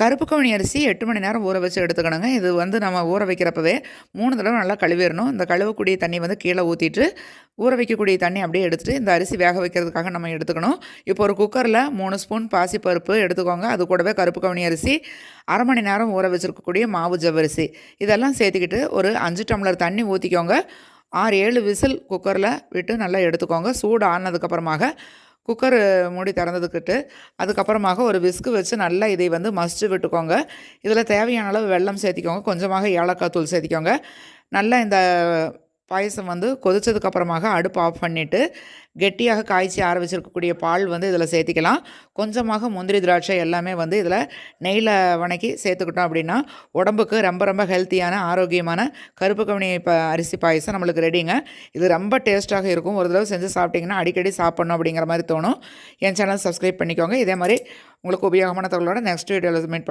கருப்பு கவுனி அரிசி 8 மணி நேரம் ஊற வச்சு எடுத்துக்கணுங்க. இது வந்து நம்ம ஊற வைக்கிறப்பவே 3 தடவை நல்லா கழுவிறணும். இந்த கழுவக்கூடிய தண்ணி வந்து கீழே ஊற்றிட்டு ஊற வைக்கக்கூடிய தண்ணி அப்படியே எடுத்துகிட்டு இந்த அரிசி வேக வைக்கிறதுக்காக நம்ம எடுத்துக்கணும். இப்போ ஒரு குக்கரில் 3 ஸ்பூன் பாசிப்பருப்பு எடுத்துக்கோங்க. அது கூடவே கருப்பு கவுனி அரிசி, அரை மணி நேரம் ஊற வச்சுருக்கக்கூடிய மாவு ஜவ்வரிசி இதெல்லாம் சேர்த்துக்கிட்டு ஒரு 5 டம்ளர் தண்ணி ஊற்றிக்கோங்க. 6-7 விசில் குக்கரில் விட்டு நல்லா எடுத்துக்கோங்க. சூடு ஆனதுக்கப்புறமாக குக்கர் மூடி திறந்ததுக்கிட்டு அதுக்கப்புறமாக ஒரு விஸ்கு வச்சு நல்லா இதை வந்து மசிச்சு விட்டுக்கோங்க. இதில் தேவையான அளவு வெல்லம் சேர்த்திக்கோங்க. கொஞ்சமாக ஏலக்காய் தூள் சேர்த்திக்கோங்க. நல்லா இந்த பாயசம் வந்து கொதிச்சதுக்கப்புறமாக அடுப்பு ஆஃப் பண்ணிவிட்டு கெட்டியாக காய்ச்சி ஆற வச்சுருக்கக்கூடிய பால் வந்து இதில் சேர்த்திக்கலாம். கொஞ்சமாக முந்திரி திராட்சை எல்லாமே வந்து இதில் நெய்யில் வணக்கி சேர்த்துக்கிட்டோம் அப்படின்னா உடம்புக்கு ரொம்ப ரொம்ப ஹெல்த்தியான ஆரோக்கியமான கருப்பு கவுனி அரிசி பாயசம் நம்மளுக்கு ரெடிங்க. இது ரொம்ப டேஸ்ட்டாக இருக்கும். ஒரு தடவை செஞ்சு சாப்பிட்டிங்கன்னா அடிக்கடி சாப்பிட்ணும் அப்படிங்கிற மாதிரி தோணும். என் சேனல் சப்ஸ்கிரைப் பண்ணிக்கோங்க. இதே மாதிரி உங்களுக்கு உபயோகமான தகவலோட நெக்ஸ்ட் வீடியோவில் மீட்